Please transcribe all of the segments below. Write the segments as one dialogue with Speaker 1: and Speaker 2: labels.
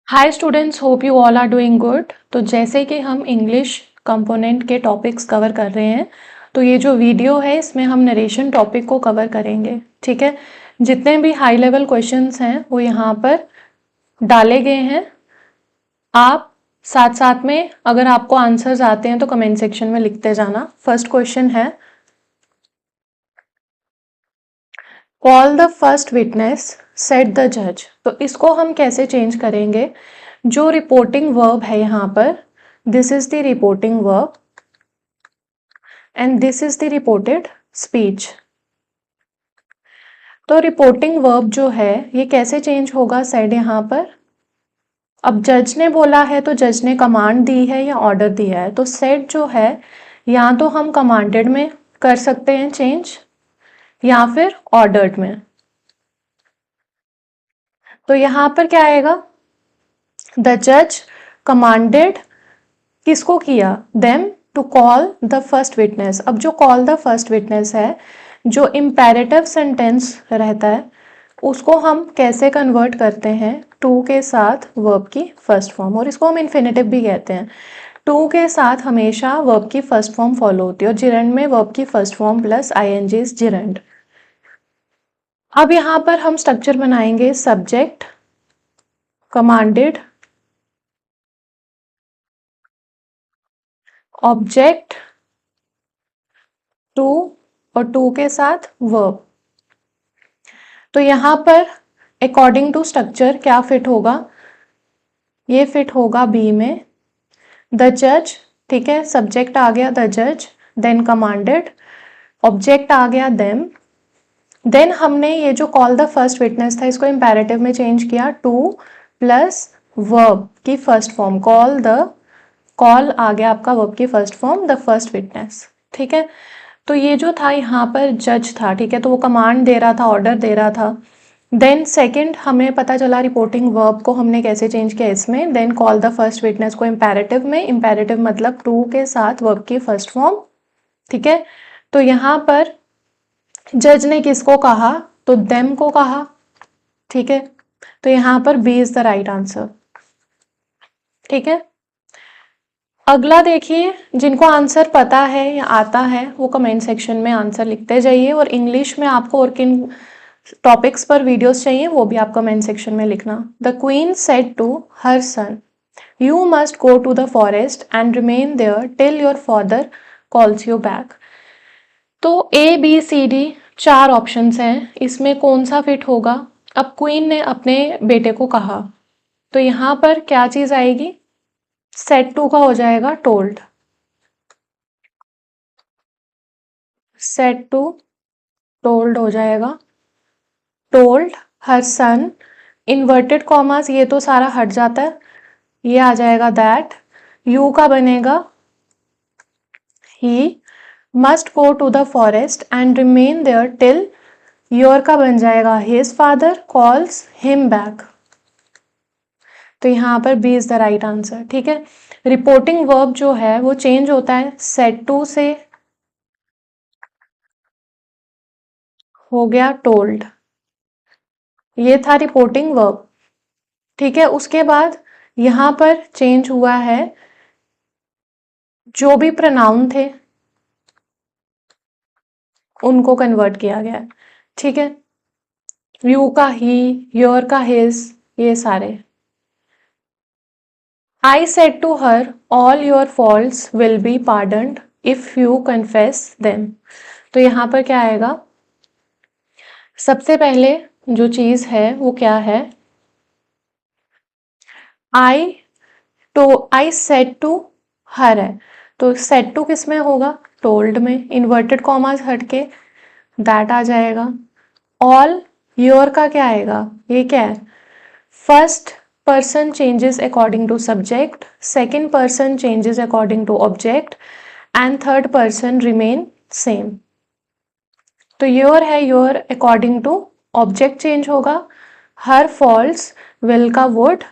Speaker 1: Hi students, hope you all are doing good. तो जैसे कि हम इंग्लिश कंपोनेंट के टॉपिक्स कवर कर रहे हैं, तो ये जो वीडियो है इसमें हम नरेशन टॉपिक को कवर करेंगे। ठीक है, जितने भी हाई लेवल क्वेश्चंस हैं वो यहाँ पर डाले गए हैं। आप साथ साथ में अगर आपको आंसर्स आते हैं तो कमेंट सेक्शन में लिखते जाना। फर्स्ट क्वेश्चन है, call the first witness set the जज। तो इसको हम कैसे चेंज करेंगे? जो रिपोर्टिंग वर्ब है यहाँ पर, this is the reporting verb and this is the reported speech. तो रिपोर्टिंग वर्ब जो है ये कैसे चेंज होगा सेड यहाँ पर? अब जज ने बोला है तो जज ने कमांड दी है या ऑर्डर दिया है, तो सेड जो है या तो हम कमांडेड में कर सकते हैं चेंज या फिर ऑर्डर्ड में। तो यहाँ पर क्या आएगा? द जज कमांडेड किसको किया? Them to call the first witness. अब जो कॉल द फर्स्ट विटनेस है, जो इम्पेरेटिव सेंटेंस रहता है, उसको हम कैसे कन्वर्ट करते हैं? टू के साथ वर्ब की फर्स्ट फॉर्म, और इसको हम इन्फिनेटिव भी कहते हैं। टू के साथ हमेशा वर्ब की फर्स्ट फॉर्म फॉलो होती है और जिरंड में वर्ब की first form plus ING is gerund. अब यहां पर हम स्ट्रक्चर बनाएंगे सब्जेक्ट, कमांडेड, ऑब्जेक्ट, टू और टू के साथ वर्ब। तो यहां पर अकॉर्डिंग टू स्ट्रक्चर क्या फिट होगा? ये फिट होगा बी में, द जज। ठीक है, सब्जेक्ट आ गया द जज, देन कमांडेड, ऑब्जेक्ट आ गया देम, देन हमने ये जो कॉल द फर्स्ट विटनेस था इसको इंपेरेटिव में चेंज किया, टू प्लस वर्ब की फर्स्ट फॉर्म, कॉल आ गया आपका वर्ब की first form the first witness. ठीक है, तो ये जो था यहाँ पर जज था, ठीक है, तो वो कमांड दे रहा था, ऑर्डर दे रहा था। देन सेकंड हमें पता चला रिपोर्टिंग वर्ब को हमने कैसे चेंज किया इसमें, then call the first witness को इंपेरेटिव में, इंपेरेटिव मतलब टू के साथ वर्ब की फर्स्ट फॉर्म। ठीक है, तो यहाँ पर जज ने किसको कहा? तो देम को कहा। ठीक है, तो यहाँ पर B is the right answer. ठीक है, अगला देखिए, जिनको आंसर पता है या आता है वो कमेंट सेक्शन में आंसर लिखते जाइए, और इंग्लिश में आपको और किन टॉपिक्स पर वीडियोस चाहिए वो भी आप कमेंट सेक्शन में लिखना। The queen said to her son, you must go to the forest and remain there till your father calls you back. तो ए बी सी डी चार ऑप्शंस हैं, इसमें कौन सा फिट होगा? अब क्वीन ने अपने बेटे को कहा, तो यहां पर क्या चीज आएगी? सेट टू का हो जाएगा टोल्ड, सेट टू टोल्ड हो जाएगा, टोल्ड हर सन, इन्वर्टेड कॉमास ये तो सारा हट जाता है, ये आ जाएगा दैट, यू का बनेगा he must go to the forest and remain there till, your का बन जाएगा his father calls him back. तो यहां पर B is the right answer. ठीक है, रिपोर्टिंग वर्ब जो है वो चेंज होता है, सेट टू से हो गया टोल्ड, ये था रिपोर्टिंग वर्ब। ठीक है, उसके बाद यहां पर चेंज हुआ है, जो भी प्रोनाउन थे उनको कन्वर्ट किया गया। ठीक है, यू का ही, योर का हिज, ये सारे। I said to her all your faults will be pardoned if you confess them. तो यहां पर क्या आएगा? सबसे पहले जो चीज है वो क्या है? आई सेड टू हर है, तो सेड टू किस में होगा? टोल्ड में, इन्वर्टेड कॉमास हट के दैट आ जाएगा। ऑल योर का क्या आएगा? ये क्या है? First person changes according to subject, second person changes according to object and third person remain same. तो योर है, your according to object change होगा, हर फॉल्स, विल का would,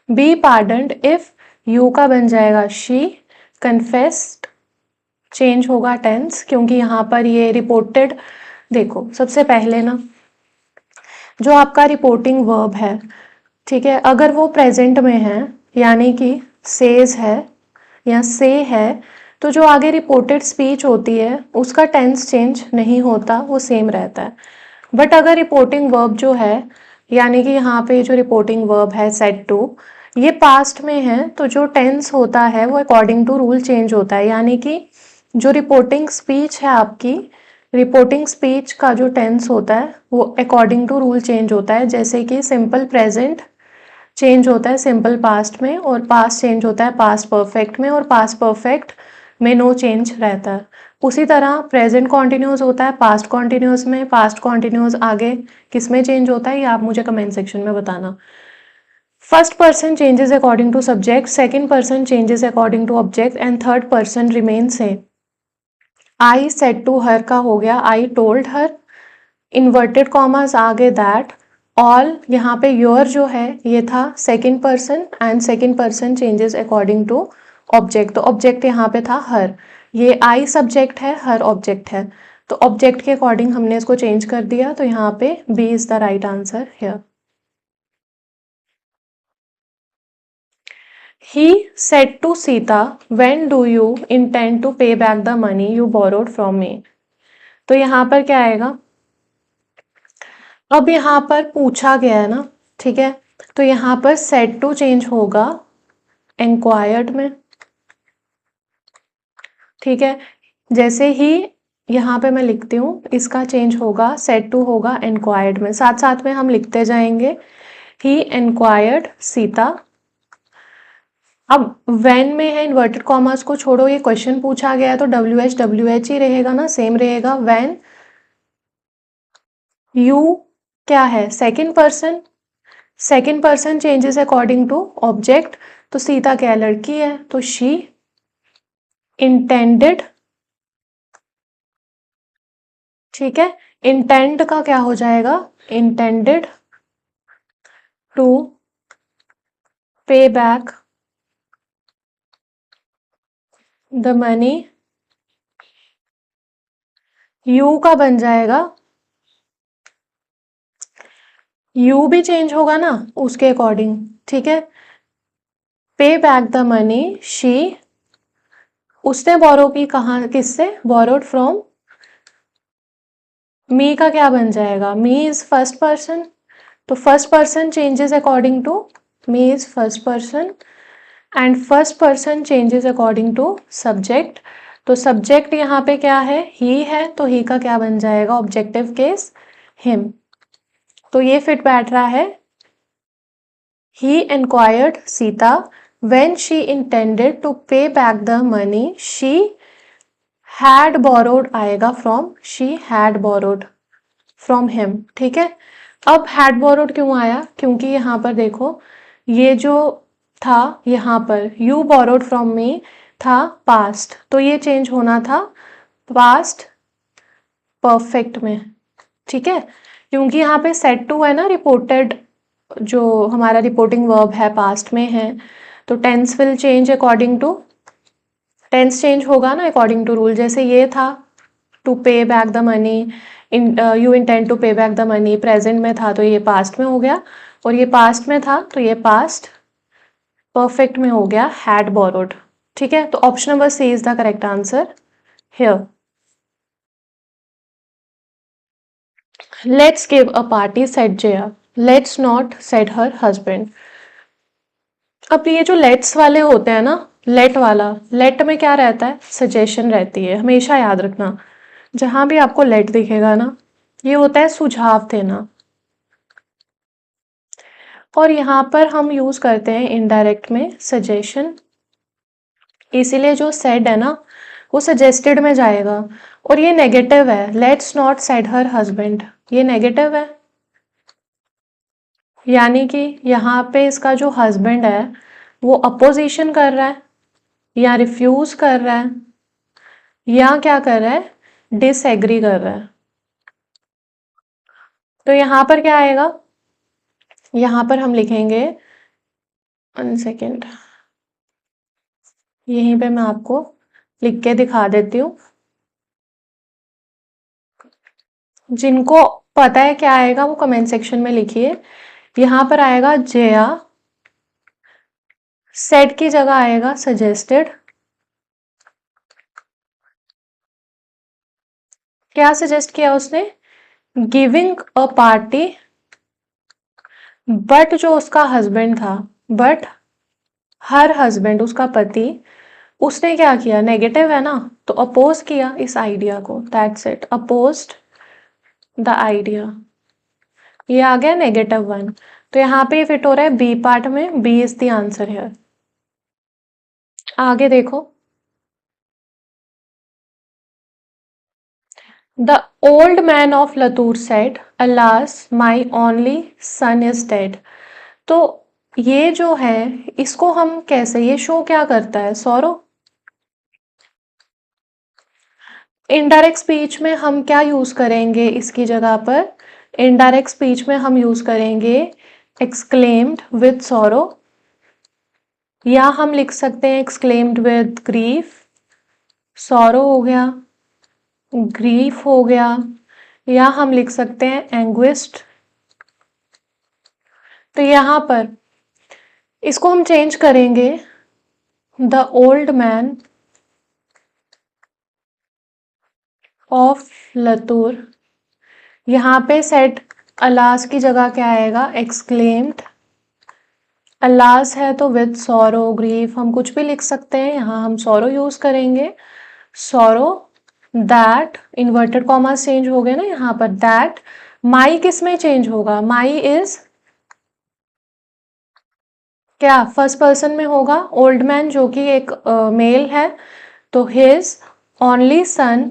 Speaker 1: be pardoned if, you का बन जाएगा she, confessed change होगा tense, क्योंकि यहां पर ये रिपोर्टेड। देखो सबसे पहले ना, जो आपका रिपोर्टिंग वर्ब है ठीक है, अगर वो प्रेजेंट में है यानी कि सेज है या से है, तो जो आगे रिपोर्टेड स्पीच होती है उसका टेंस चेंज नहीं होता, वो सेम रहता है। बट अगर रिपोर्टिंग वर्ब जो है, यानी कि यहाँ पे जो रिपोर्टिंग वर्ब है सेड टू, ये पास्ट में है, तो जो टेंस होता है वो अकॉर्डिंग टू रूल चेंज होता है। यानी कि जो रिपोर्टिंग स्पीच है आपकी, रिपोर्टिंग स्पीच का जो टेंस होता है वो अकॉर्डिंग टू रूल चेंज होता है। जैसे कि सिंपल प्रेजेंट चेंज होता है सिंपल पास्ट में, और पास्ट चेंज होता है पास्ट परफेक्ट में, और पास्ट परफेक्ट में नो चेंज रहता है। उसी तरह प्रेजेंट कॉन्टिन्यूस होता है पास्ट कॉन्टिन्यूस में, पास्ट कॉन्टिन्यूस आगे किस में चेंज होता है ये आप मुझे कमेंट सेक्शन में बताना। First person changes according to subject, second person changes according to object, and third person remain same. I said to her का हो गया I told her, inverted commas आगे दैट, ऑल यहाँ पे योर जो है ये था second person, and second person changes according to object. तो ऑब्जेक्ट यहाँ पे था हर, ये आई सब्जेक्ट है, हर ऑब्जेक्ट है, तो ऑब्जेक्ट के अकॉर्डिंग हमने इसको चेंज कर दिया, तो यहाँ पे B is the right answer here. He said to Sita, when do you intend to pay back the money you borrowed from me? तो यहाँ पर क्या आएगा, अब यहाँ पर पूछा गया है ना, ठीक है, तो यहाँ पर said to चेंज होगा इंक्वायर्ड में, ठीक है। जैसे ही यहाँ पे मैं लिखती हूँ, इसका चेंज होगा said to होगा इंक्वायर्ड में, साथ साथ में हम लिखते जाएंगे। ही इंक्वायर्ड सीता, अब व्हेन में है इन्वर्टेड कॉमर्स को छोड़ो, ये क्वेश्चन पूछा गया है तो डब्ल्यू एच ही रहेगा ना, सेम रहेगा। व्हेन यू क्या है second person, second person changes according to object, तो सीता क्या लड़की है, तो शी इंटेंडेड, ठीक है, इंटेंड का क्या हो जाएगा, intended to pay back the money, you का बन जाएगा, यू भी चेंज होगा ना उसके अकॉर्डिंग, ठीक है। पे बैक द मनी शी, उसने बोरो की, कहा किससे, बोरोड फ्रॉम मी का क्या बन जाएगा, मी इज फर्स्ट पर्सन, तो first person changes according to me is first person, and first person changes according to subject, तो सब्जेक्ट यहाँ पे क्या है, तो ही का क्या बन जाएगा ऑब्जेक्टिव केस हिम, तो ये फिट बैठ रहा है। He inquired Sita when she intended to pay back the money she had borrowed आएगा from, she had borrowed from him, ठीक है। अब had borrowed क्यों आया, क्योंकि यहाँ पर देखो ये जो था यहाँ पर you borrowed from me था past, तो ये चेंज होना था past perfect में, ठीक है, क्योंकि यहाँ पे said to है ना, रिपोर्टेड जो हमारा रिपोर्टिंग वर्ब है पास्ट में है, तो tense will change according to, tense change होगा ना अकॉर्डिंग टू रूल। जैसे ये था to pay back the money, you intend to pay back the money, present में था तो ये पास्ट में हो गया, और ये पास्ट में था तो ये पास्ट परफेक्ट में हो गया हैड बोरोड, ठीक है। तो option number C is the correct answer here. Let's give a party said Jaya, let's not said her husband. अब ये जो लेट्स वाले होते हैं ना, लेट वाला, लेट में क्या रहता है, सजेशन रहती है, हमेशा याद रखना जहां भी आपको लेट दिखेगा ना, ये होता है सुझाव देना, और यहाँ पर हम यूज करते हैं इनडायरेक्ट में सजेशन, इसीलिए जो सेड है ना वो सजेस्टेड में जाएगा, और ये नेगेटिव है, let's not said her husband, ये नेगेटिव है, यानी कि यहाँ पे इसका जो हस्बैंड है वो अपोजिशन कर रहा है, या रिफ्यूज कर रहा है, या क्या कर रहा है, डिसएग्री कर रहा है, तो यहां पर क्या आएगा, यहां पर हम लिखेंगे, 1 सेकेंड, यहीं पे मैं आपको लिख के दिखा देती हूँ, जिनको पता है क्या आएगा वो कमेंट सेक्शन में लिखिए। यहां पर आएगा जया, सेड की जगह आएगा सजेस्टेड। क्या सजेस्ट किया उसने? गिविंग अ पार्टी, बट जो उसका हस्बैंड था, बट हर हस्बैंड, उसका पति, उसने क्या किया? नेगेटिव है ना, तो अपोज किया इस आइडिया को, that's it, opposed the idea. ये आ गया -1। तो यहाँ पे फिट हो रहा है बी पार्ट में, बी इज द आंसर है। आगे देखो, the old man of Latur said, alas my only son is dead. तो ये जो है, इसको हम कैसे, ये शो क्या करता है? सॉरो। इनडायरेक्ट स्पीच में हम क्या यूज करेंगे इसकी जगह पर? इनडायरेक्ट स्पीच में हम यूज करेंगे एक्सक्लेम्ड विद सॉरो, या हम लिख सकते हैं एक्सक्लेम्ड विद ग्रीफ। सॉरो हो गया, ग्रीफ हो गया, या हम लिख सकते हैं एंग्विस्ड। तो यहां पर इसको हम चेंज करेंगे, the old man of Latur. यहां पे सेट अलास की जगह क्या आएगा? एक्सक्लेम्ड। अलास है तो विद सॉरो, ग्रीफ, हम कुछ भी लिख सकते हैं, यहां हम सॉरो यूज करेंगे। Sorrow that, inverted comma change हो गए ना यहाँ पर, दैट। माई किस में चेंज होगा? माई इज क्या? फर्स्ट पर्सन में होगा। ओल्ड मैन जो कि एक मेल है, तो his only son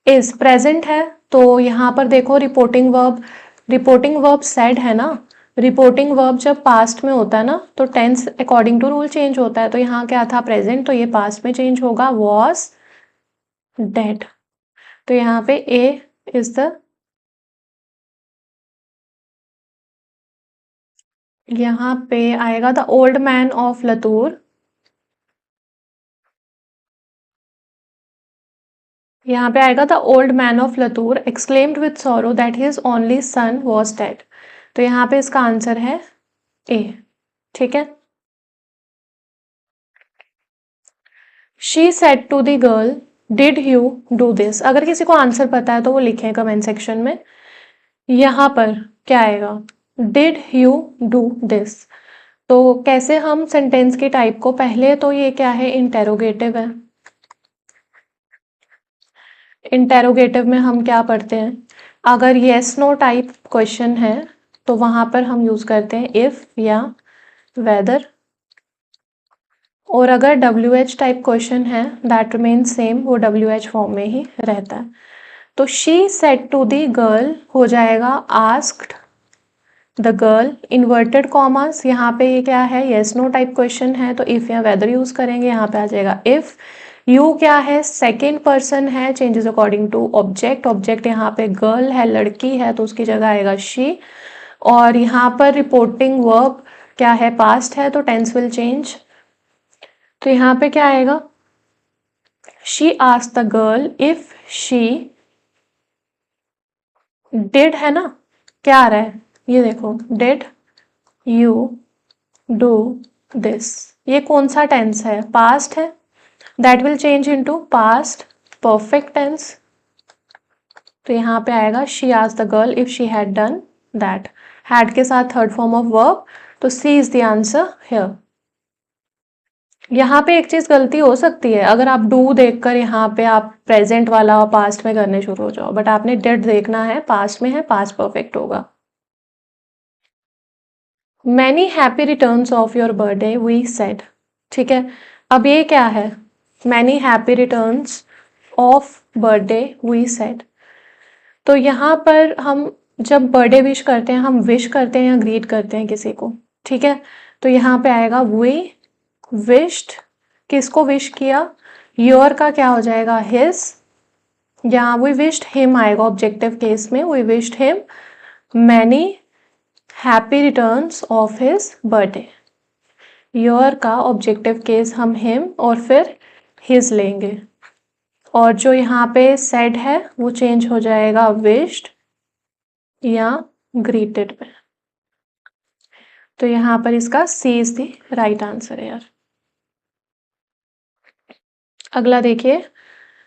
Speaker 1: is present है, तो यहाँ पर देखो रिपोर्टिंग वर्ब सेड है ना। रिपोर्टिंग वर्ब जब पास्ट में होता है ना, तो tense according to rule change होता है। तो यहाँ क्या था? प्रेजेंट, तो ये पास्ट में चेंज होगा, वॉज डेड। तो यहाँ पे ए इज द, यहाँ पे आएगा the old man of Latur. यहाँ पे आएगा the old man of Latur exclaimed with sorrow that his only son was dead. तो यहाँ पे इसका आंसर है ए। ठीक है। She said to the girl, did you do this. अगर किसी को आंसर पता है तो वो लिखें कमेंट सेक्शन में। यहाँ पर क्या आएगा? Did you do this. तो कैसे हम सेंटेंस की टाइप को, पहले तो ये क्या है? इंटेरोगेटिव है। इंटेरोगेटिव में हम क्या पढ़ते हैं? अगर येस नो टाइप क्वेश्चन है तो वहां पर हम यूज करते हैं इफ या वेदर, और अगर WH टाइप क्वेश्चन है दैट रिमेन सेम, वो WH फॉर्म में ही रहता है। तो she said to the girl हो जाएगा asked the girl, inverted commas, यहाँ पे ये क्या है? येस नो टाइप क्वेश्चन है, तो इफ या वेदर यूज करेंगे, यहाँ पे आ जाएगा इफ। यू क्या है? सेकेंड पर्सन है, changes according to object. Object यहाँ पे गर्ल है, लड़की है, तो उसकी जगह आएगा शी। और यहाँ पर रिपोर्टिंग वर्ब क्या है? पास्ट है, तो टेंस विल चेंज। तो यहाँ पे क्या आएगा? She asked the girl if she did, है ना? क्या आ रहा है? ये देखो, डिड यू डू दिस। ये कौन सा टेंस है? पास्ट है, that will change into past perfect tense. तो यहाँ पे आएगा she asked the girl if she had done that. Had के साथ थर्ड फॉर्म ऑफ वर्ब, तो C is the answer here. यहाँ पे एक चीज गलती हो सकती है, अगर आप डू देखकर यहाँ पे आप प्रेजेंट वाला पास्ट में करने शुरू हो जाओ, बट आपने डिड देखना है, पास्ट में है, पास्ट परफेक्ट होगा। Many happy returns of your birthday we said. ठीक है, अब ये क्या है? Many happy returns of birthday we said. तो यहाँ पर हम जब बर्थडे विश करते हैं, हम विश करते हैं या ग्रीट करते हैं किसी को? ठीक है, तो यहाँ पे आएगा वी विश्ड। किसको विश किया? योर का क्या हो जाएगा? हिज। यहाँ वी विश्ड हिम आएगा ऑब्जेक्टिव केस में, we wished him many happy returns of his birthday. Your का ऑब्जेक्टिव केस हम हिम और फिर हिज लेंगे, और जो यहाँ पे सेड है वो चेंज हो जाएगा विश्ड या ग्रीटेड में। तो यहाँ पर इसका C is the right answer है यार। अगला देखिए,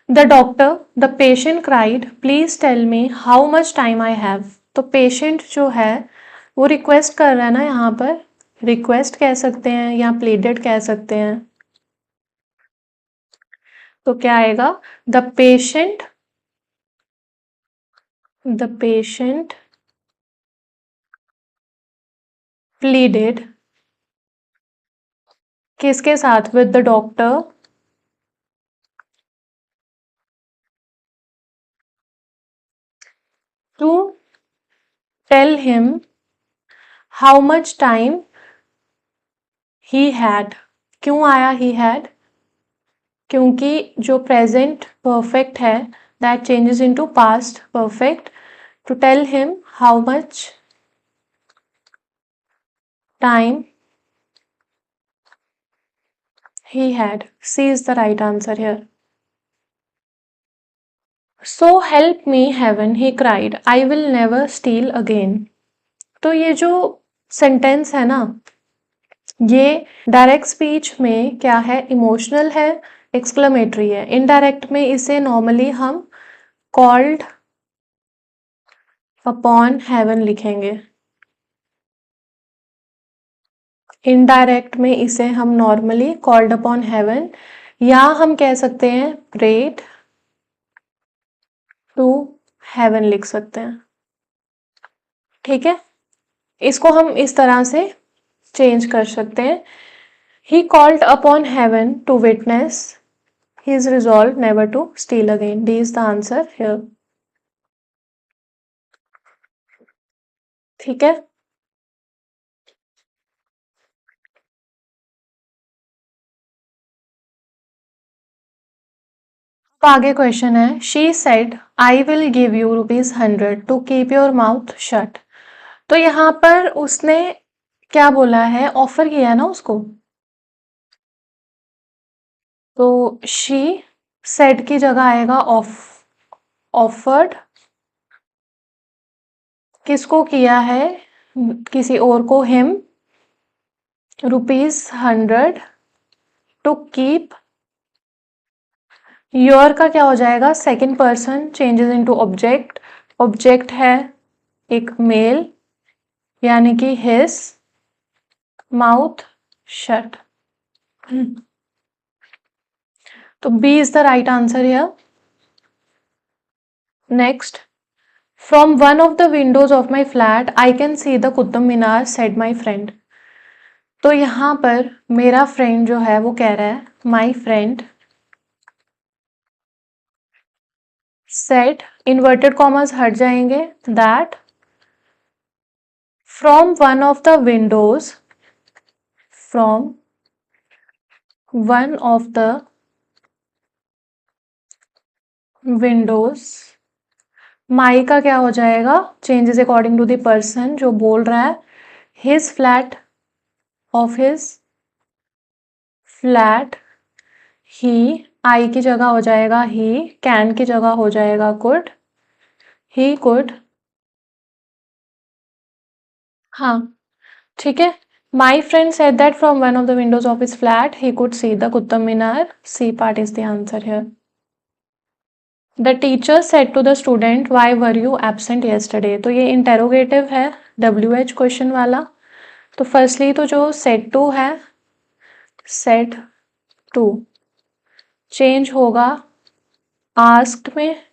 Speaker 1: the doctor the patient cried please tell me how much time I have. तो पेशेंट जो है वो रिक्वेस्ट कर रहा है ना, यहाँ पर रिक्वेस्ट कह सकते हैं या प्लीडेड कह सकते हैं। तो क्या आएगा, द पेशेंट प्लीडेड किसके साथ, with the doctor to tell him how much time he had. क्यों आया ही हैड, क्योंकि जो प्रेजेंट परफेक्ट है that changes into past perfect. To tell him how much time he had. C is the right answer here. So help me heaven, he cried, I will never steal again. तो ये जो sentence है ना, ये direct speech में क्या है, emotional है, एक्सक्लेमेटरी है। इनडायरेक्ट में इसे नॉर्मली हम कॉल्ड अपॉन हेवन लिखेंगे। इनडायरेक्ट में इसे हम नॉर्मली कॉल्ड अपॉन हेवन, या हम कह सकते हैं प्रेड टू हेवन लिख सकते हैं। ठीक है, इसको हम इस तरह से चेंज कर सकते हैं। He called upon heaven to witness his resolve never to steal again. D is the answer here. ठीक है, तो आगे क्वेश्चन है, she said I will give you ₹100 to keep your mouth shut. तो यहाँ पर उसने क्या बोला है, ऑफर किया है ना उसको। तो शी सेड की जगह आएगा ऑफर्ड। किसको किया है, किसी और को, हिम ₹100 टू कीप। योर का क्या हो जाएगा, second person changes into object. Object है एक मेल, यानी कि हिज माउथ शट। तो B is the right answer here. Next, from one of the windows of my flat I can see the Qutub Minar said my friend. तो यहाँ पर मेरा friend जो है वो कह रहा है, my friend said, inverted commas हट जाएंगे, that from one of the windows, from one of the windows, my का क्या हो जाएगा, changes according to the person जो बोल रहा है, his flat, of his flat, he, I की जगह हो जाएगा ही, कैन की जगह हो जाएगा कुड, ही कुड। हाँ ठीक है, my friend said that from one of the windows of his flat he could see the Qutub Minar. C part is the answer here. The teacher said to the student why were you absent yesterday. तो ये interrogative है, WH question वाला। तो firstly तो जो said to है, said to change होगा asked में,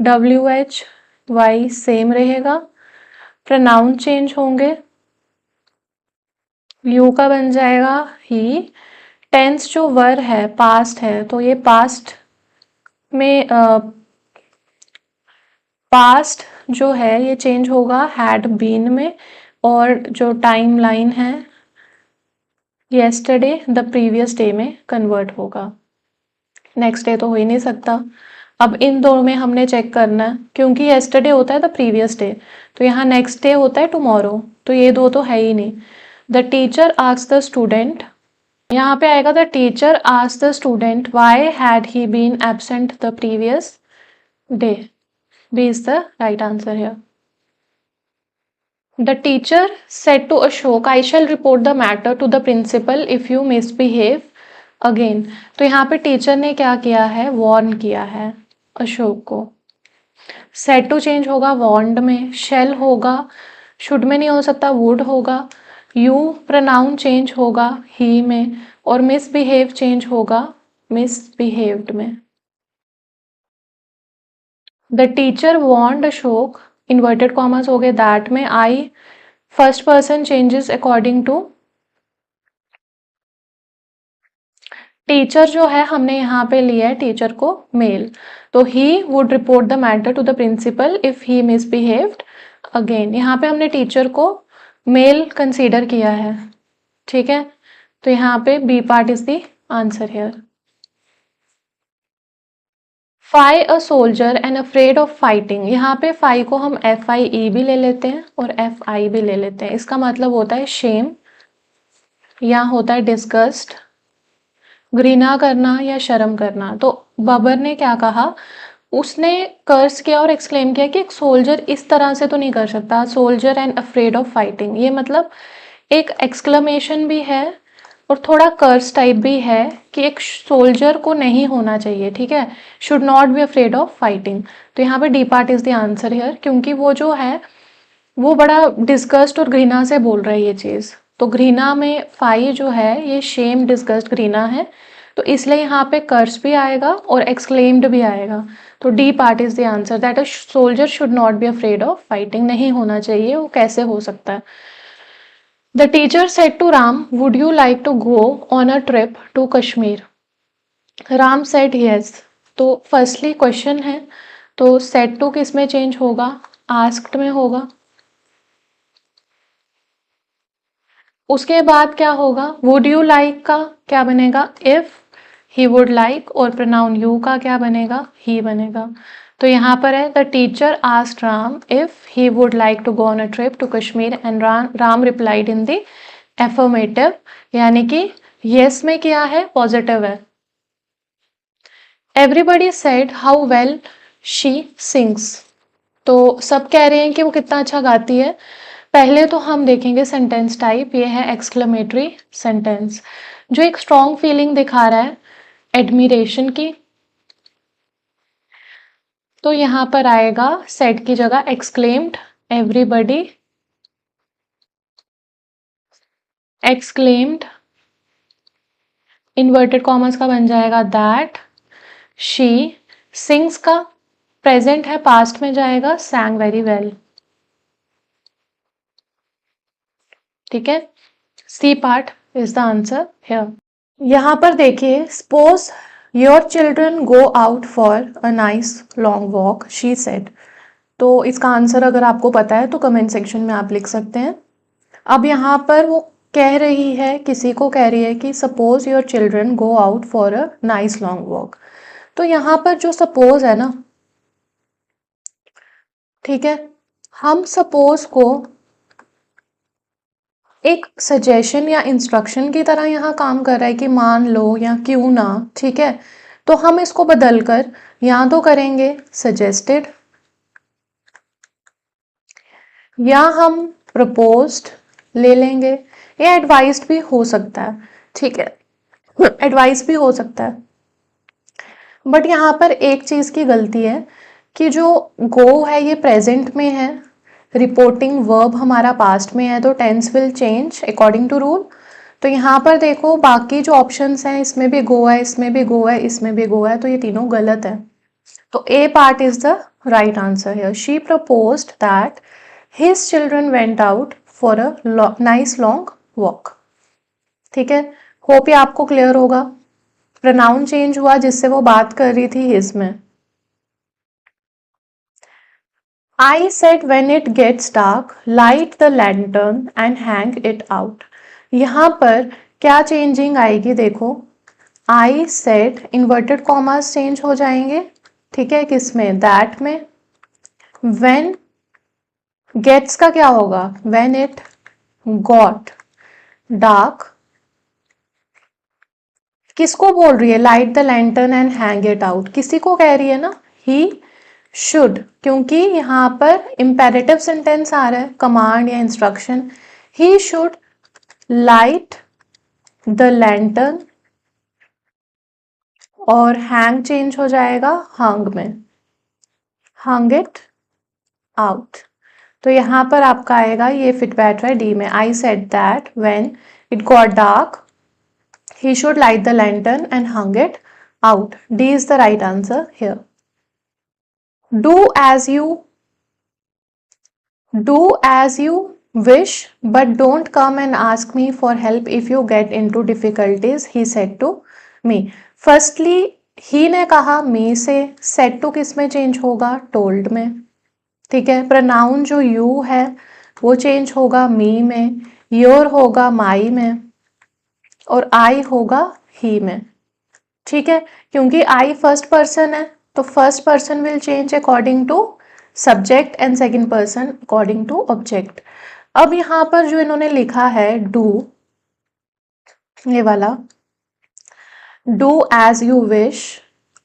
Speaker 1: WH वाई सेम रहेगा। प्रोनाउन चेंज होंगे, यू का बन जाएगा ही। टेंस जो वर है पास्ट है, तो ये पास्ट में पास्ट जो है ये चेंज होगा हैड बीन में, और जो टाइम लाइन है येस्टरडे द प्रीवियस डे में कन्वर्ट होगा। नेक्स्ट डे तो हो ही नहीं सकता। अब इन दोनों में हमने चेक करना है, क्योंकि येस्टरडे होता है द प्रीवियस डे, तो यहाँ नेक्स्ट डे होता है टुमारो, तो ये दो तो है ही नहीं। The teacher asked the student, यहाँ पे आएगा the teacher asked the student why had he been absent the previous day. B is the right answer here. The teacher said to Ashok, I shall report the matter to the principal if you misbehave again. तो यहाँ पे teacher ने क्या किया है, Warne किया है अशोक को। सेड टू चेंज होगा वॉर्नड में, शेल होगा, शुड में नहीं हो सकता, वुड होगा, यू प्रोनाउन चेंज होगा ही में, और मिसबिहेव चेंज होगा मिसबिहेव्ड में। The teacher warned Ashok, inverted commas हो गए दैट में, I first person changes according to, teacher जो है हमने यहाँ पे लिया है टीचर को मेल, तो he would report the matter to the principal if he misbehaved again. यहाँ पे हमने टीचर को मेल कंसीडर किया है, ठीक है, तो यहाँ पे B part is the answer here. Fie a soldier and afraid of fighting, यहाँ पे फाई को हम FIE भी ले लेते हैं और FI भी ले लेते हैं। इसका मतलब होता है शेम या होता है डिस्गस्ट, घृणा करना या शर्म करना। तो बाबर ने क्या कहा, उसने कर्स किया और एक्सक्लेम किया कि एक सोल्जर इस तरह से तो नहीं कर सकता, soldier and afraid of fighting, ये मतलब एक एक्सक्लेमेशन भी है और थोड़ा कर्स टाइप भी है कि एक सोल्जर को नहीं होना चाहिए, ठीक है, should not be afraid of fighting. तो यहाँ पे D part is the answer here, क्योंकि वो जो है वो बड़ा डिस्गस्ट और घृणा से बोल रहा है ये चीज़। तो घृणा में फाई जो है ये शेम डिस्गस्ट घृणा है, तो इसलिए यहाँ पे कर्स भी आएगा और एक्सक्लेम्ड भी आएगा। तो D part is the answer, that a soldier should not be afraid of fighting, नहीं होना चाहिए, वो कैसे हो सकता है। The teacher said to Ram, would you like to go on a trip to Kashmir, Ram said yes. तो फर्स्टली क्वेश्चन है, तो सेड टू किस में चेंज होगा, आस्क्ड में होगा। उसके बाद क्या होगा, वुड यू लाइक का क्या बनेगा, इफ ही वुड लाइक, और प्रोनाउन यू का क्या बनेगा, ही बनेगा। तो यहाँ पर है the teacher asked Ram if he would like to go on a trip to Kashmir and Ram replied in the affirmative, यानी कि यस में क्या है, पॉजिटिव है। Everybody said how well she sings, तो सब कह रहे हैं कि वो कितना अच्छा गाती है। पहले तो हम देखेंगे सेंटेंस टाइप, ये है एक्सक्लेमेटरी सेंटेंस जो एक स्ट्रॉन्ग फीलिंग दिखा रहा है एडमिरेशन की। तो यहां पर आएगा सेड की जगह exclaimed, everybody exclaimed, inverted commas का बन जाएगा दैट शी सिंग्स, का प्रेजेंट है पास्ट में जाएगा sang वेरी वेल, ठीक है, C part is the answer here. यहाँ पर देखिए, suppose your children go out for a nice long walk, she said. तो इसका आंसर अगर आपको पता है तो कमेंट सेक्शन में आप लिख सकते हैं। अब यहाँ पर वो कह रही है, किसी को कह रही है कि suppose your children go out for a nice long walk. तो यहाँ पर जो सपोज है ना, ठीक है, हम सपोज को एक सजेशन या इंस्ट्रक्शन की तरह यहाँ काम कर रहा है कि मान लो या क्यों ना, ठीक है, तो हम इसको बदलकर या तो करेंगे सजेस्टेड या हम प्रपोज्ड ले लेंगे, या एडवाइस्ड भी हो सकता है, ठीक है, एडवाइस भी हो सकता है। बट यहाँ पर एक चीज की गलती है कि जो गो है ये प्रेजेंट में है, रिपोर्टिंग वर्ब हमारा पास्ट में है, तो tense will change according to rule. तो यहाँ पर देखो बाकी जो ऑप्शंस हैं इसमें भी गो है, इसमें भी गो है, इसमें भी गो है, तो ये तीनों गलत है। तो A part is the right answer here, she proposed that his children went out for a nice long walk, ठीक है, होप ये आपको क्लियर होगा। प्रोनाउन चेंज हुआ जिससे वो बात कर रही थी हिज में। I said when it gets dark, light the lantern and hang it out. यहाँ पर क्या चेंजिंग आएगी देखो, I said inverted commas change हो जाएंगे, ठीक है, किसमें, दैट में। when gets का क्या होगा, when it got dark, किसको बोल रही है, light the lantern and hang it out, किसी को कह रही है ना, he शुड, क्योंकि यहाँ पर इम्पेरेटिव सेंटेंस आ रहा है, कमांड या instruction. He should light the lantern, और हैंग चेंज हो जाएगा हंग में, हंग इट आउट। तो यहाँ पर आपका आएगा, ये फिट बैठ रहा है डी में। I said that when it got dark he should light the lantern and hung it out. D is the right answer here. Do as you wish, but don't come and ask me for help if you get into difficulties, he said to me. Firstly, he ने कहा me से, said to किस में change होगा, told में। ठीक है, pronoun जो you है वो चेंज होगा me में, your होगा my में, और I होगा he में। ठीक है, क्योंकि I फर्स्ट पर्सन है तो first person will change according to subject and second person according to object. अब यहां पर जो इन्होंने लिखा है डू, ये वाला डू एज यू विश,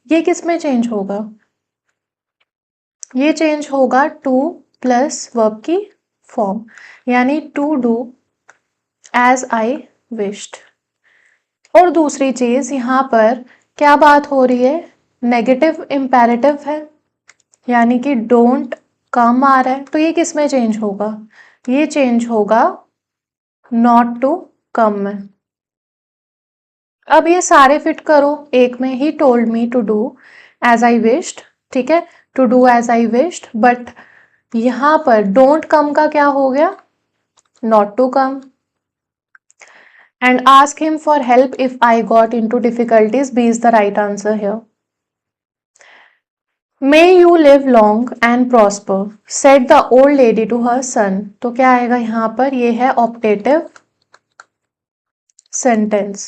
Speaker 1: ये किस में चेंज होगा, ये चेंज होगा टू प्लस वर्ब की फॉर्म, यानी to do as I wished. और दूसरी चीज यहां पर क्या बात हो रही है, नेगेटिव इंपेरेटिव है, यानी कि डोंट कम आ रहा है, तो ये किस में चेंज होगा, ये चेंज होगा नॉट टू कम में। अब ये सारे फिट करो एक में, he told me to do as I wished, ठीक है, to do as I wished, but यहां पर डोंट कम का क्या हो गया, not to come. And ask him for help if I got into difficulties, B is the right answer here. May you live long and prosper, said the old lady to her son. तो क्या आएगा यहाँ पर, ये है optative sentence.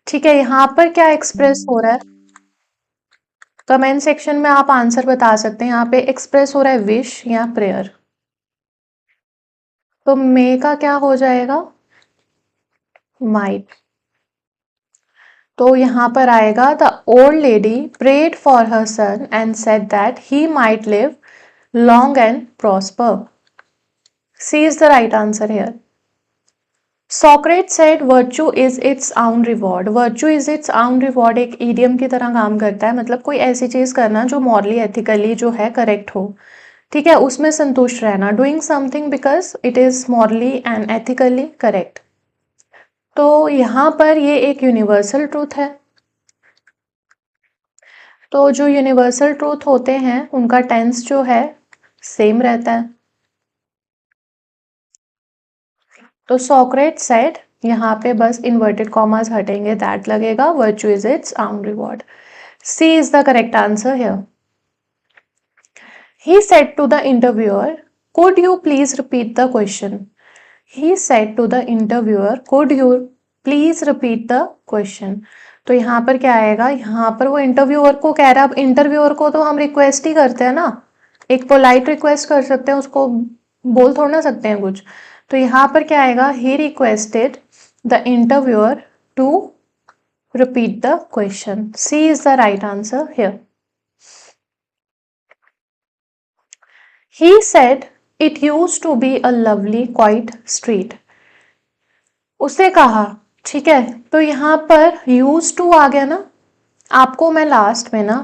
Speaker 1: ठीक है, यहाँ पर क्या एक्सप्रेस हो रहा है, कमेंट सेक्शन में आप आंसर बता सकते हैं। यहाँ पे एक्सप्रेस हो रहा है विश या प्रेयर, तो मे का क्या हो जाएगा, माइट। तो यहाँ पर आएगा the old lady prayed for her son and said that he might live long and prosper. C is the right answer here. Socrates said virtue is its own reward. Virtue is its own reward एक idiom की तरह काम करता है, मतलब कोई ऐसी चीज करना जो मॉरली एथिकली जो है करेक्ट हो, ठीक है, उसमें संतुष्ट रहना, doing something because it is morally and ethically correct. तो यहाँ पर ये एक यूनिवर्सल ट्रूथ है। तो जो यूनिवर्सल ट्रूथ होते हैं उनका टेंस जो है सेम रहता है। तो सॉक्रेट सेड, यहाँ पे बस इन्वर्टेड कॉमास हटेंगे, दैट लगेगा, virtue is its own reward. C is the correct answer here. He said to the interviewer, could you please repeat the question? He said to the interviewer, could you please repeat the question? तो यहाँ पर क्या आएगा, यहाँ पर वो interviewer को कह रहा है। अब इंटरव्यूअर को तो हम रिक्वेस्ट ही करते हैं ना, एक पोलाइट रिक्वेस्ट कर सकते हैं, उसको बोल थोड़ा ना सकते हैं कुछ। तो यहाँ पर क्या आएगा, he requested the interviewer to repeat the question. C is the right answer here. He said it used to be a lovely quiet street. उसने कहा, ठीक है, तो यहाँ पर used to आ गया ना। आपको मैं लास्ट में ना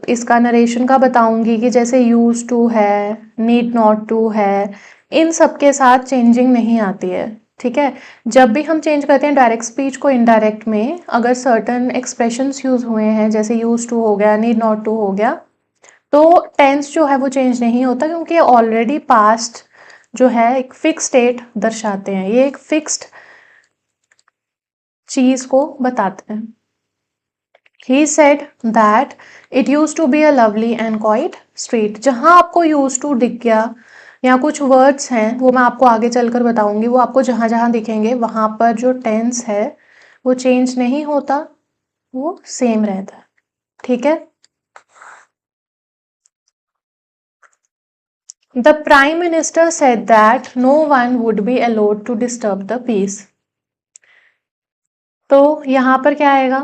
Speaker 1: इसका नरेशन का बताऊंगी कि जैसे used to है, need not to है, इन सब के साथ चेंजिंग नहीं आती है। ठीक है, जब भी हम चेंज करते हैं डायरेक्ट स्पीच को इनडायरेक्ट में, अगर सर्टन एक्सप्रेशंस यूज हुए हैं जैसे यूज टू हो गया, नीड नॉट टू हो गया, तो टेंस जो है वो चेंज नहीं होता, क्योंकि ऑलरेडी पास्ट जो है एक फिक्स स्टेट दर्शाते हैं, ये एक फिक्स्ड चीज को बताते हैं। He said that it used to be a lovely and quiet street. जहां आपको used to दिख गया या कुछ वर्ड्स हैं वो मैं आपको आगे चलकर बताऊंगी, वो आपको जहां जहां दिखेंगे वहां पर जो टेंस है वो चेंज नहीं होता, वो सेम रहता है। ठीक है, The Prime Minister said that no one would be allowed to disturb the peace. तो यहां पर क्या आएगा,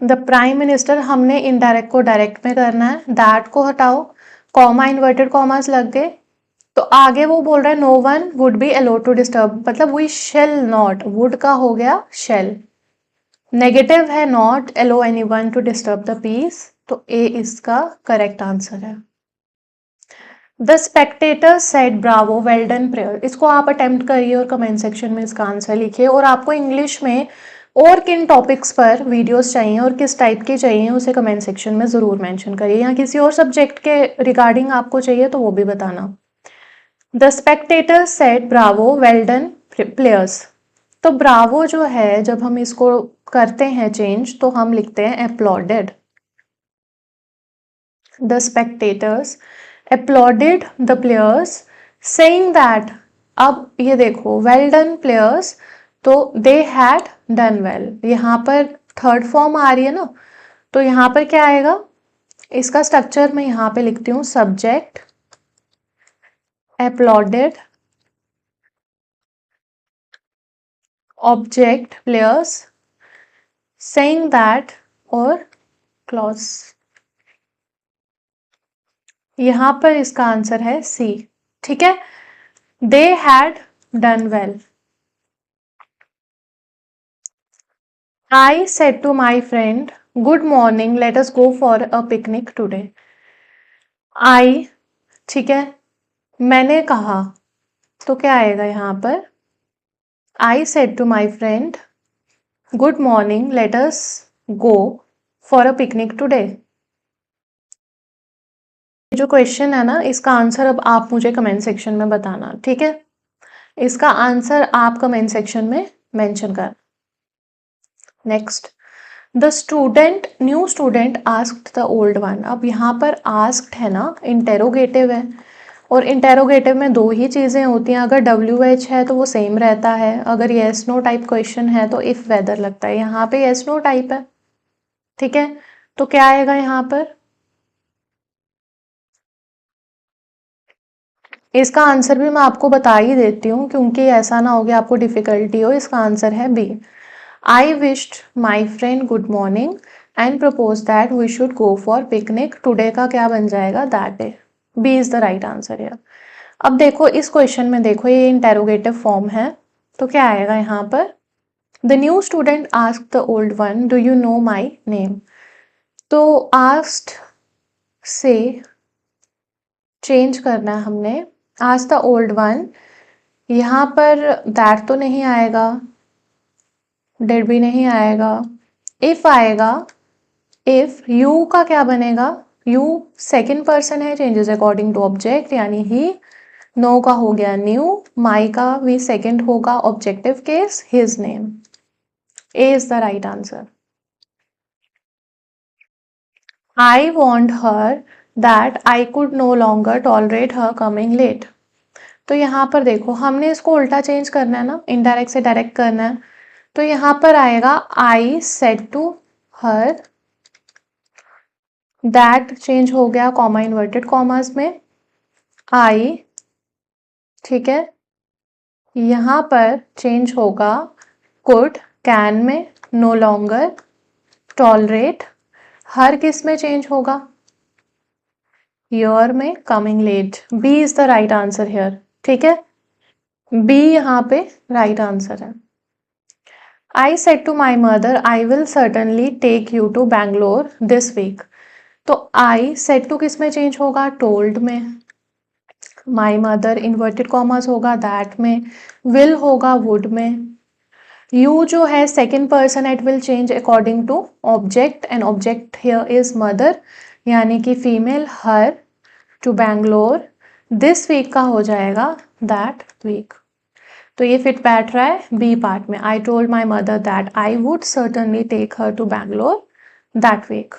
Speaker 1: द प्राइम मिनिस्टर, हमने इनडायरेक्ट को डायरेक्ट में करना है, दैट को हटाओ, कॉमा इन्वर्टेड कॉमास लग गए, तो आगे वो बोल रहा है no one would be allowed to disturb, मतलब वी शेल नॉट, वुड का हो गया शेल, नेगेटिव है not allow anyone to disturb the peace, तो ए इसका करेक्ट आंसर है। The spectator said bravo well done prayer, इसको आप अटेम्प्ट करिए और कमेंट सेक्शन में इसका आंसर लिखिए। और आपको इंग्लिश में और किन टॉपिक्स पर वीडियोस चाहिए और किस टाइप की चाहिए उसे कमेंट सेक्शन में ज़रूर मेंशन करिए, या किसी और सब्जेक्ट के रिगार्डिंग आपको चाहिए तो वो भी बताना। The spectator said bravo well done players, तो ब्रावो जो है जब हम इसको करते हैं चेंज तो हम लिखते हैं uploaded. The spectators uploaded the players saying that, अब ये देखो वेल डन प्लेयर्स, तो दे हैड डन वेल, यहाँ पर थर्ड फॉर्म आ रही है ना, तो यहाँ पर क्या आएगा, इसका स्ट्रक्चर मैं यहाँ पे लिखती हूँ, subject applauded, object players saying that, और क्लॉज। यहां पर इसका आंसर है सी, ठीक है, they had done well. I said to my friend good morning let us go for a picnic today. I, ठीक है, मैंने कहा, तो क्या आएगा यहां पर, I said to my friend good morning let us go for a picnic today. जो क्वेश्चन है ना, इसका आंसर अब आप मुझे कमेंट सेक्शन में बताना, ठीक है, इसका आंसर आप कमेंट सेक्शन में मेंशन कर। Next, the student, new student asked the old one, अब यहाँ पर आस्क्ड है ना, इंटेरोगेटिव है, और इंटेरोगेटिव में दो ही चीज़ें होती हैं, अगर WH है तो वो सेम रहता है, अगर येस नो टाइप क्वेश्चन है तो इफ वेदर लगता है, यहाँ पे येस नो टाइप है, ठीक है, तो क्या आएगा यहाँ पर, इसका आंसर भी मैं आपको बता ही देती हूँ क्योंकि ऐसा ना हो कि आपको डिफिकल्टी हो, इसका आंसर है B. I wished my friend good morning and propose that we should go for picnic today का क्या बन जाएगा, that day, B is the right answer है। अब देखो इस क्वेश्चन में, देखो ये इंटेरोगेटिव फॉर्म है, तो क्या आएगा यहाँ पर, the new student asked the old one do you know my name, तो आस्क्ड से चेंज करना है हमने, आस्क्ड द ओल्ड वन, यहाँ पर दैट तो नहीं आएगा, डेड भी नहीं आएगा, इफ आएगा, इफ यू का क्या बनेगा, यू सेकंड पर्सन है, चेंजेस अकॉर्डिंग टू ऑब्जेक्ट यानी ही, नो का हो गया न्यू, माई का भी सेकंड होगा objective case, his name, A is the right answer. I want her that I could no longer tolerate her coming late, तो यहाँ पर देखो हमने इसको उल्टा चेंज करना है ना, इनडायरेक्ट से डायरेक्ट करना है, तो यहाँ पर आएगा I said to her, that change हो गया कॉमा इन्वर्टेड कॉमास में, आई, ठीक है, यहाँ पर चेंज होगा कुड कैन में, नो लॉन्गर, टॉलरेट, हर किस में चेंज होगा, योर में, coming late, B is the right answer here, ठीक है, बी यहाँ पे राइट आंसर है। I said to my mother I will certainly take you to Bangalore this week, तो आई सेड टू किस में चेंज होगा, टोल्ड में, माई मदर इन्वर्टेड कॉमर्स होगा दैट में, विल होगा वुड में, यू जो है second person at will change according to object and object here is mother यानी कि female, her, to Bangalore, this week का हो जाएगा दैट वीक, तो ये फिट बैठ रहा है बी पार्ट में, I told my mother that I would certainly take her to Bangalore that week.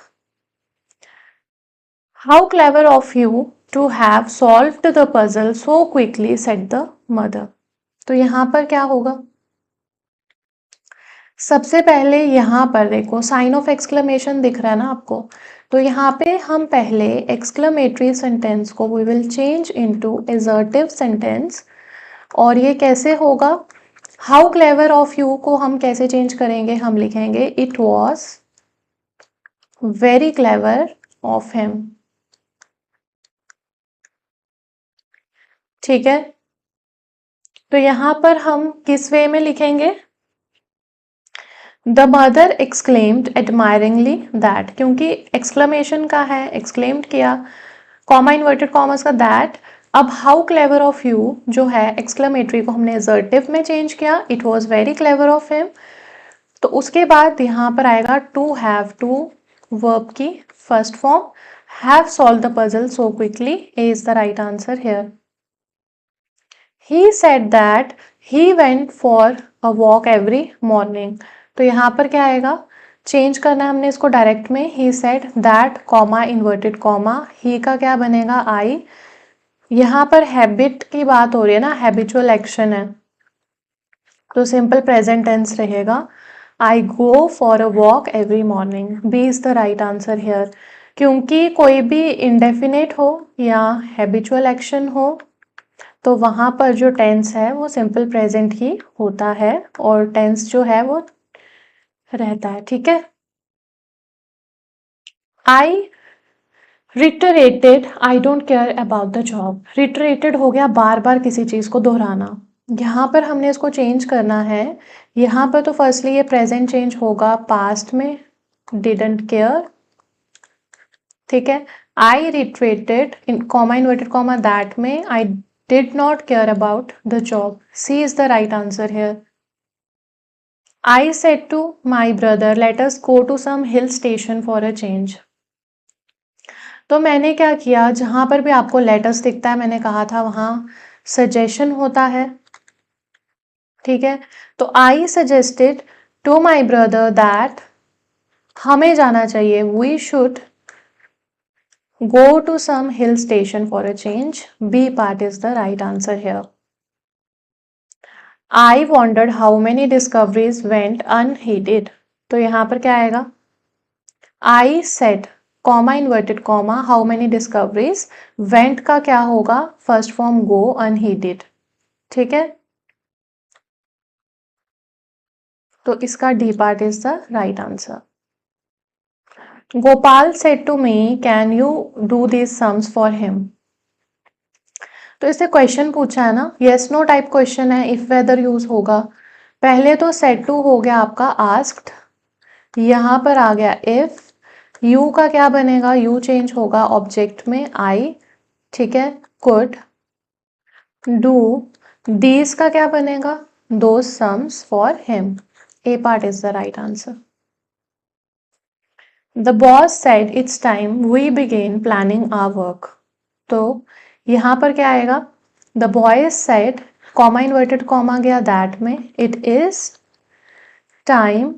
Speaker 1: How clever of you to have solved the puzzle so quickly said the mother, तो यहाँ पर क्या होगा, सबसे पहले यहाँ पर देखो साइन ऑफ एक्सक्लेमेशन दिख रहा है ना आपको, तो यहाँ पे हम पहले एक्सक्लेमेटरी सेंटेंस को we will change into assertive sentence, और ये कैसे होगा, हाउ क्लेवर ऑफ यू को हम कैसे चेंज करेंगे, हम लिखेंगे it was very clever of him. ठीक है, तो यहां पर हम किस वे में लिखेंगे? द मदर एक्सक्लेम्ड एडमायरिंगली दैट, क्योंकि एक्सक्लेमेशन का है, एक्सक्लेम्ड किया, कॉमा इन्वर्टेड कॉमर्स का दैट। अब हाउ क्लेवर ऑफ यू जो है एक्सक्लेमेटरी को हमने एजर्टिव में चेंज किया, it was very clever of him. तो उसके बाद यहाँ पर आएगा टू हैव टू, वर्ब की first form, have solve the puzzle so quickly, A is the right answer here. He said that he went for a walk every morning, तो यहाँ पर क्या आएगा? चेंज करना है हमने इसको डायरेक्ट में, he said that comma inverted comma, he का क्या बनेगा? आई। यहाँ पर हैबिट की बात हो रही है ना, हैबिचुअल एक्शन है, तो सिंपल प्रेजेंट टेंस रहेगा, I go for a walk every morning, B is the right answer here. क्योंकि कोई भी इंडेफिनेट हो या हैबिचुअल एक्शन हो तो वहां पर जो टेंस है वो सिंपल प्रेजेंट ही होता है और टेंस जो है वो रहता है। ठीक है, I reiterated I don't care about the job, reiterated हो गया बार बार किसी चीज को दोहराना, यहाँ पर हमने इसको चेंज करना है। यहाँ पर तो फर्स्टली ये प्रेजेंट चेंज होगा पास्ट में, डिडंट केयर। ठीक है, I reiterated in comma inverted comma that में I did not care about the job, C is the right answer here. I said to my brother, let us go to some hill station for a change. तो मैंने क्या किया, जहां पर भी आपको letters दिखता है, मैंने कहा था वहां सजेशन होता है। ठीक है, तो I suggested to my brother that, हमें जाना चाहिए, we should go to some hill station for a change, B part is the right answer here. I wondered how many discoveries went unheeded, तो यहां पर क्या आएगा? I said comma inverted comma how many discoveries, went का क्या होगा? First form go, unheeded. ठीक है, तो इसका D part is the right answer. Gopal said to me can you do this sums for him, तो इससे क्वेश्चन पूछा है ना, यस नो टाइप क्वेश्चन है, इफ वेदर यूज होगा। पहले तो सेड टू हो गया आपका आस्क्ड, यहां पर आ गया इफ, यू का क्या बनेगा? यू चेंज होगा ऑब्जेक्ट में आई। ठीक है, कुड डू, दीज का क्या बनेगा? Do sums for him, A part is the right answer. The boss said it's time we began planning our work, तो यहां पर क्या आएगा? The boys said comma inverted comma गया दैट में, इट इज टाइम,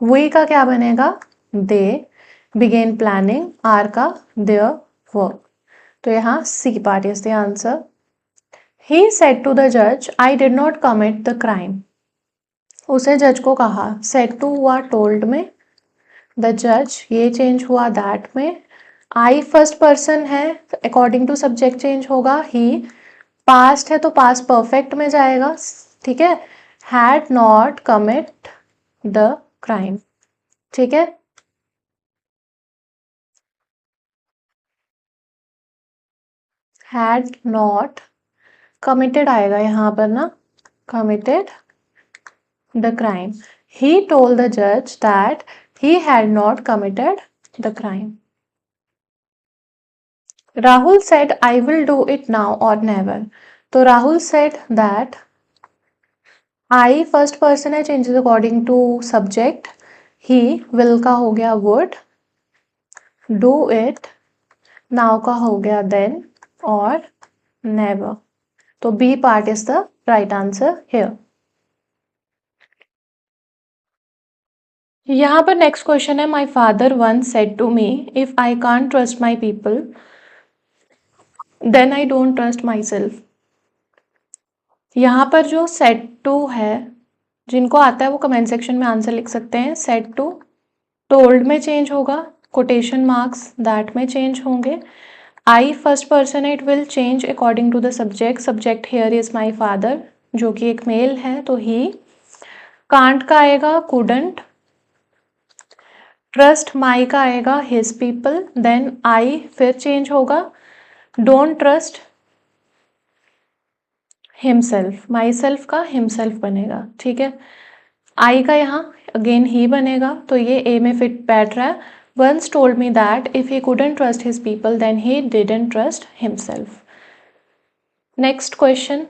Speaker 1: वी का क्या बनेगा? दे, बिगेन प्लानिंग, आर का देयर वर्क, तो यहां C part is the answer. He said to the judge, I did not commit the crime. उसे जज को कहा, said to हुआ told में, the judge ये चेंज हुआ that में, I फर्स्ट पर्सन है, अकॉर्डिंग टू सब्जेक्ट चेंज होगा, he पास्ट है तो पास्ट परफेक्ट में जाएगा। ठीक है, had not commit the crime। ठीक है, had not committed आएगा यहां पर ना, committed the crime. He told the judge that he had not committed the crime. Rahul said, I will do it now or never. तो Rahul said that I first person है, changes according to subject. He will का हो गया would, do it now का हो गया then और never. तो B part is the right answer here. यहाँ पर नेक्स्ट क्वेश्चन है, my father one said to me if I can't trust my people then I don't trust myself. यहाँ पर जो सेड टू है, जिनको आता है वो कमेंट सेक्शन में आंसर लिख सकते हैं। सेड टू टोल्ड में चेंज होगा, कोटेशन मार्क्स दैट में चेंज होंगे, I first person it will change according to the subject, subject here is my father जो कि एक मेल है तो ही, कांट का आएगा कुडंट, ट्रस्ट माई का आएगा हिज पीपल, देन आई फिर चेंज होगा, don't trust himself, my self का हिमसेल्फ बनेगा, ठीक है। आई का यहाँ अगेन ही बनेगा, तो ये ए में फिट बैठ रहा है। Once told me that if he couldn't trust his people then he didn't trust himself. Next question,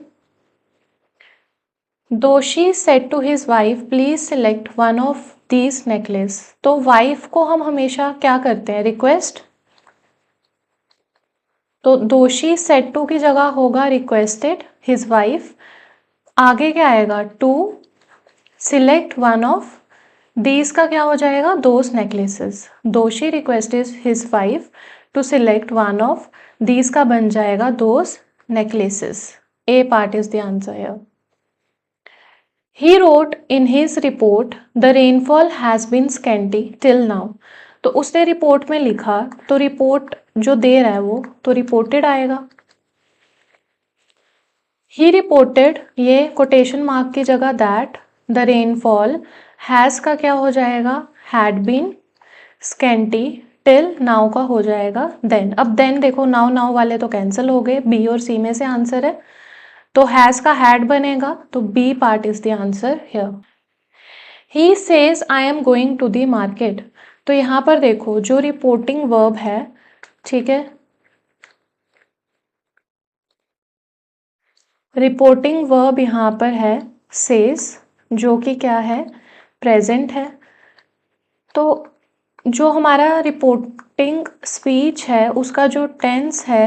Speaker 1: Doshi said to his wife please select one of these necklace. तो वाइफ को हम हमेशा क्या करते हैं, रिक्वेस्ट, तो दोषी सेड टू की जगह होगा रिक्वेस्टेड हिज वाइफ, आगे क्या आएगा, to select one of these का क्या हो जाएगा, those necklaces. Doshi requested his wife to select one of these का बन जाएगा those necklaces. A part is the answer here. He wrote in his report, the rainfall has been scanty till now. तो उसने report में लिखा, तो report जो दे रहा है वो तो रिपोर्टेड आएगा। He reported, ये कोटेशन मार्क की जगह दैट, द रेनफॉल, हैज का क्या हो जाएगा, had been, scanty till now का हो जाएगा देन। अब देन देखो, नाउ नाउ वाले तो कैंसिल हो गए, बी और सी में से आंसर है, तो हैज का हैड बनेगा, तो B part is the answer here. He says I am going to the market, तो यहाँ पर देखो जो रिपोर्टिंग वर्ब है, ठीक है, रिपोर्टिंग वर्ब यहाँ पर है सेज, जो कि क्या है, प्रेजेंट है। तो जो हमारा रिपोर्टिंग स्पीच है उसका जो टेंस है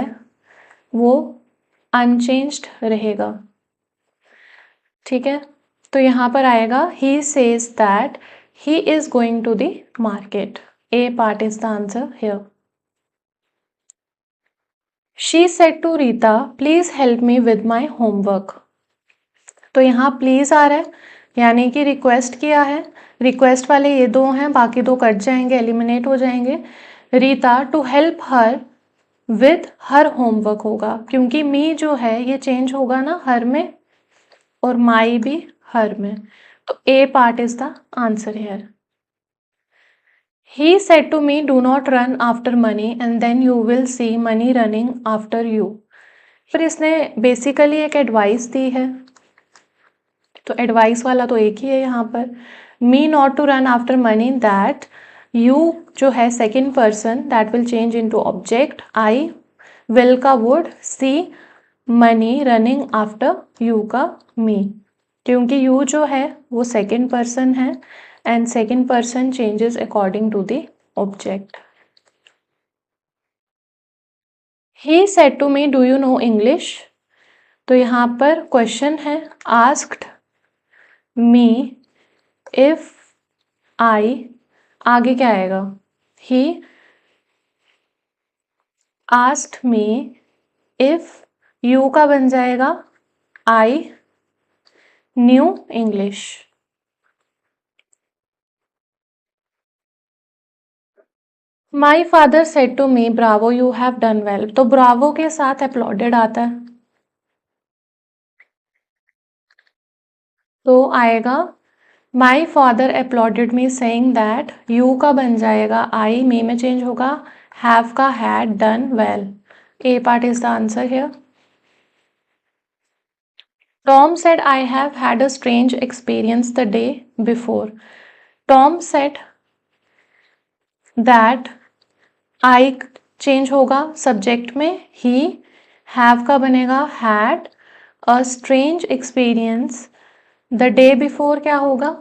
Speaker 1: वो अनचेंज्ड रहेगा, ठीक है। तो यहाँ पर आएगा he says that he is going to the market. A part is the answer here. She said to Rita please help me with my homework, तो यहाँ प्लीज आ रहा है, यानी कि रिक्वेस्ट किया है, रिक्वेस्ट वाले ये दो हैं, बाकी दो कट जाएंगे, एलिमिनेट हो जाएंगे। Rita to help her with her homework होगा, क्योंकि मी जो है ये चेंज होगा ना हर में, और माई भी हर में, तो A part is the answer here. He said to me, do not run after money and then you will see money running after you. पर इसने बेसिकली एक एडवाइस दी है, तो एडवाइस वाला तो एक ही है यहाँ पर। Me not to run after money, that you जो है second person, that will change into object, I will का would, see money running after you का मी, क्योंकि यू जो है वो सेकेंड पर्सन है and second person changes according to the object. He said to me, do you know English? तो यहाँ पर क्वेश्चन है, asked me if I, आगे क्या आएगा, he asked me if, you का बन जाएगा I knew English। My father said to me bravo you have done well, तो ब्रावो के साथ अपलॉडेड आता है, तो आएगा my father applauded me saying that, you का बन जाएगा आई, मी में चेंज होगा, हैव का had, done well. A part is the answer here. Tom said I have had a strange experience the day before, Tom said that, I change होगा subject में, he, have का बनेगा had, a strange experience, the day before क्या होगा,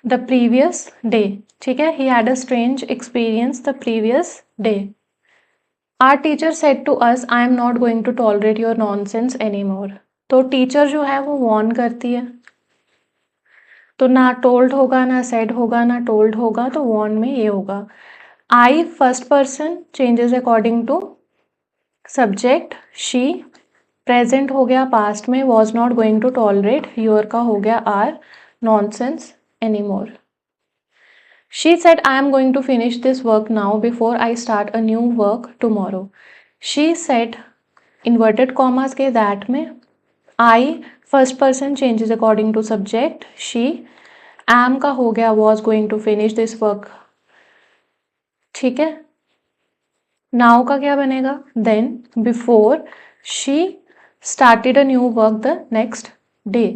Speaker 1: the previous day, ठीक है, he had a strange experience the previous day. Our teacher said to us I am not going to tolerate your nonsense any मोर, तो teacher जो है वो Warne करती है, तो ना टोल्ड होगा, ना सेड होगा, ना टोल्ड होगा, तो वॉर्न में ये होगा। I first person changes according to subject, she present हो गया पास्ट में, was not going to tolerate, your का हो गया are nonsense any more. She said I am going to finish this work now before I start a new work tomorrow, she said inverted commas के that में, I first person changes according to subject, she, am का हो गया was going to finish this work ठीक है। Now का क्या बनेगा, then before she started a new work the next day.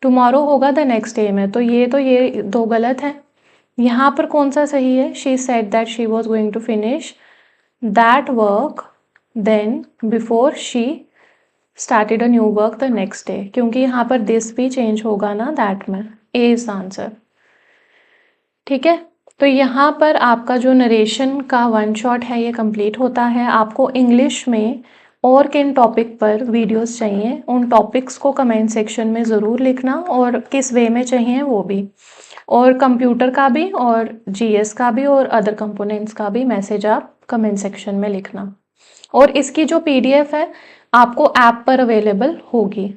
Speaker 1: Tomorrow होगा द नेक्स्ट डे में, तो ये दो गलत है। यहाँ पर कौन सा सही है, she said that she was going to finish that work then before she started a new work the next day, क्योंकि यहाँ पर दिस भी चेंज होगा ना दैट में। ए इज आंसर। ठीक है, तो यहाँ पर आपका जो नरेशन का वन शॉट है ये कंप्लीट होता है। आपको इंग्लिश में और किन टॉपिक पर वीडियोस चाहिए, उन टॉपिक्स को कमेंट सेक्शन में ज़रूर लिखना, और किस वे में चाहिए वो भी, और कंप्यूटर का भी और जीएस का भी और अदर कंपोनेंट्स का भी मैसेज आप कमेंट सेक्शन में लिखना। और इसकी जो पीडीएफ है आपको ऐप पर अवेलेबल होगी।